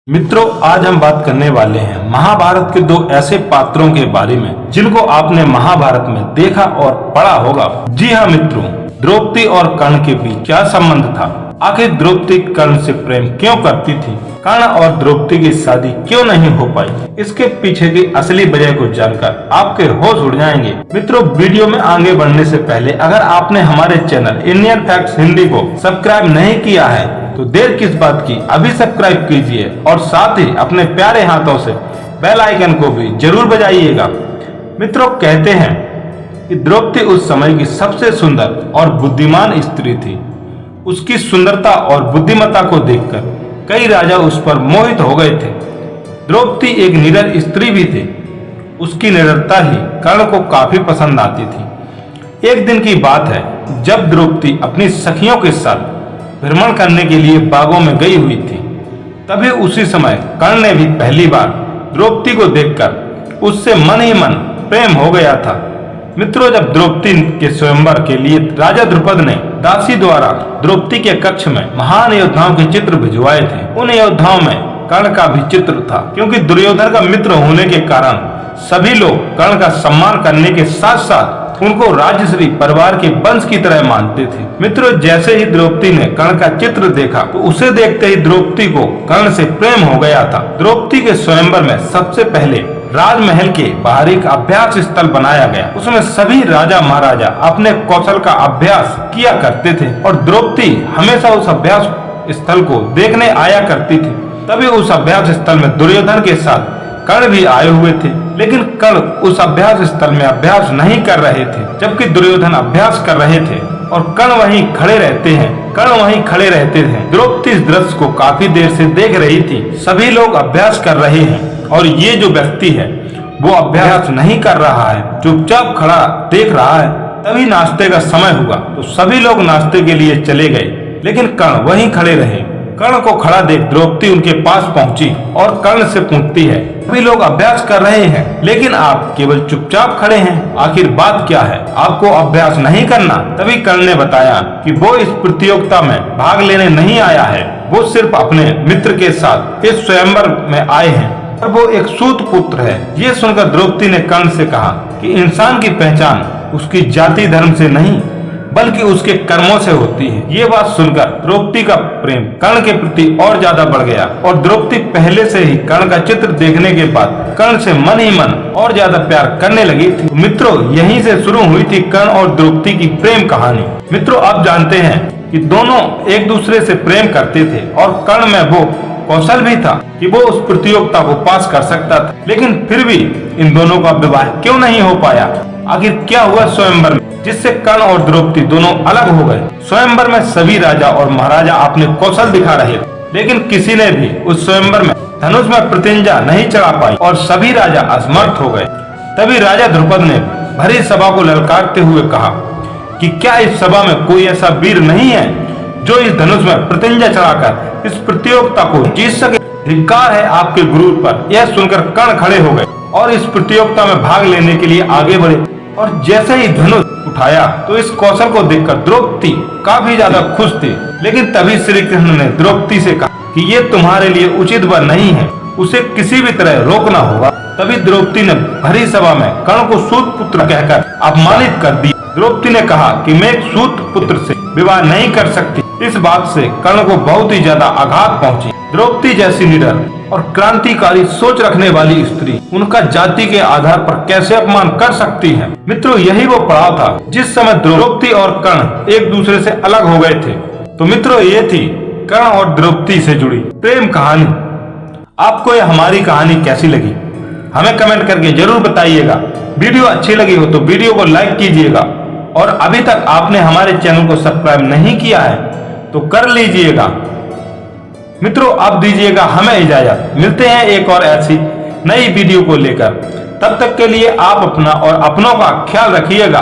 मित्रों, आज हम बात करने वाले हैं महाभारत के दो ऐसे पात्रों के बारे में जिनको आपने महाभारत में देखा और पढ़ा होगा। जी हाँ मित्रों, द्रौपदी और कर्ण के बीच क्या संबंध था? आखिर द्रौपदी कर्ण से प्रेम क्यों करती थी? कर्ण और द्रौपदी की शादी क्यों नहीं हो पाई? इसके पीछे की असली वजह को जानकर आपके होश उड़ जाएंगे। मित्रों, वीडियो में आगे बढ़ने से पहले अगर आपने हमारे चैनल इंडियन फैक्ट्स हिंदी को सब्सक्राइब नहीं किया है तो देर किस बात की, अभी सब्सक्राइब कीजिए और साथ ही अपने प्यारे हाथों से बेल आइकन को भी जरूर बजाइएगा। मित्रों, कहते हैं कि द्रौपदी उस समय की सबसे सुंदर और बुद्धिमान स्त्री थी। उसकी सुंदरता और बुद्धिमत्ता को देखकर कई राजा उस पर मोहित हो गए थे। द्रौपदी एक निडर स्त्री भी थी। उसकी निडरता ही कर्ण को काफी पसंद आती थी। एक दिन की बात है जब द्रौपदी अपनी सखियों के साथ भ्रमण करने के लिए बागों में गई हुई थी। तभी उसी समय कर्ण ने भी पहली बार द्रौपदी को देखकर उससे मन ही मन प्रेम हो गया था। मित्रों, जब द्रौपदी के स्वयंवर के लिए राजा द्रुपद ने दासी द्वारा द्रौपदी के कक्ष में महान योद्धाओं के चित्र भिजवाए थे, उन योद्धाओं में कर्ण का भी चित्र था। क्योंकि दुर्योधन का मित्र होने के कारण सभी लोग कर्ण का सम्मान करने के साथ साथ उनको राजश्री परिवार के वंश की तरह मानते थे। मित्रों, जैसे ही द्रौपदी ने कर्ण का चित्र देखा तो उसे देखते ही द्रौपदी को कर्ण से प्रेम हो गया था। द्रौपदी के स्वयंवर में सबसे पहले राजमहल के बाहर एक अभ्यास स्थल बनाया गया। उसमें सभी राजा महाराजा अपने कौशल का अभ्यास किया करते थे और द्रौपदी हमेशा उस अभ्यास स्थल को देखने आया करती थी। तभी उस अभ्यास स्थल में दुर्योधन के साथ कर्ण भी आए हुए थे, लेकिन कर्ण उस अभ्यास स्थल में अभ्यास नहीं कर रहे थे, जबकि दुर्योधन अभ्यास कर रहे थे और कर्ण वहीं खड़े रहते थे। द्रौपदी इस दृश्य को काफी देर से देख रही थी। सभी लोग अभ्यास कर रहे हैं और ये जो व्यक्ति है वो अभ्यास नहीं कर रहा है, चुपचाप खड़ा देख रहा है। तभी नाश्ते का समय हुआ तो सभी लोग नाश्ते के लिए चले गए, लेकिन कर्ण वहीं खड़े रहे। कर्ण को खड़ा देख द्रौपदी उनके पास पहुंची और कर्ण से पूछती है, सभी लोग अभ्यास कर रहे हैं लेकिन आप केवल चुपचाप खड़े हैं, आखिर बात क्या है? आपको अभ्यास नहीं करना? तभी कर्ण ने बताया कि वो इस प्रतियोगिता में भाग लेने नहीं आया है, वो सिर्फ अपने मित्र के साथ इस स्वयंवर में आए हैं और वो एक सूत पुत्र है। ये सुनकर द्रौपदी ने कर्ण से कहा कि इंसान की पहचान उसकी जाति धर्म से नहीं बल्कि उसके कर्मों से होती है। ये बात सुनकर द्रौपदी का प्रेम कर्ण के प्रति और ज्यादा बढ़ गया और द्रौपदी पहले से ही कर्ण का चित्र देखने के बाद कर्ण से मन ही मन और ज्यादा प्यार करने लगी थी। मित्रों, यहीं से शुरू हुई थी कर्ण और द्रौपदी की प्रेम कहानी। मित्रों, आप जानते हैं कि दोनों एक दूसरे से प्रेम करते थे और कर्ण में वो कौशल भी था कि वो उस प्रतियोगिता को पास कर सकता था, लेकिन फिर भी इन दोनों का विवाह क्यों नहीं हो पाया? आखिर क्या हुआ स्वयंवर में जिससे कर्ण और द्रौपदी दोनों अलग हो गए? स्वयंवर में सभी राजा और महाराजा अपने कौशल दिखा रहे थे, लेकिन किसी ने भी उस स्वयंवर में धनुष में प्रतिंजा नहीं चढ़ा पाई और सभी राजा असमर्थ हो गए। तभी राजा द्रुपद ने भरी सभा को ललकारते हुए कहा कि क्या इस सभा में कोई ऐसा वीर नहीं है जो इस धनुष में प्रतिंजा चढ़ाकर इस प्रतियोगिता को जीत सके? धिक्कार है आपके गुरु पर। यह सुनकर कर्ण खड़े हो गए और इस प्रतियोगिता में भाग लेने के लिए आगे बढ़े और जैसे ही धनुष उठाया तो इस कौशल को देखकर द्रौपदी काफी ज्यादा खुश थी। लेकिन तभी श्री कृष्ण ने द्रौपदी से कहा कि ये तुम्हारे लिए उचित वर नहीं है, उसे किसी भी तरह रोकना होगा। तभी द्रौपदी ने भरी सभा में कर्ण को सूत पुत्र कहकर अपमानित कर दिया। द्रौपदी ने कहा कि मैं एक सूत पुत्र से विवाह नहीं कर सकती। इस बात से कर्ण को बहुत ही ज्यादा आघात पहुंची। द्रौपदी जैसी निडर और क्रांतिकारी सोच रखने वाली स्त्री उनका जाति के आधार पर कैसे अपमान कर सकती है? मित्रों, यही वो पड़ाव था जिस समय द्रौपदी और कर्ण एक दूसरे से अलग हो गए थे। तो मित्रों, ये थी कर्ण और द्रौपदी से जुड़ी प्रेम कहानी। आपको ये हमारी कहानी कैसी लगी हमें कमेंट करके जरूर बताइएगा। वीडियो अच्छी लगी हो तो वीडियो को लाइक कीजिएगा और अभी तक आपने हमारे चैनल को सब्सक्राइब नहीं किया है तो कर लीजिएगा। मित्रों, अब दीजिएगा हमें इजाजत। मिलते हैं एक और ऐसी नई वीडियो को लेकर। तब तक के लिए आप अपना और अपनों का ख्याल रखिएगा।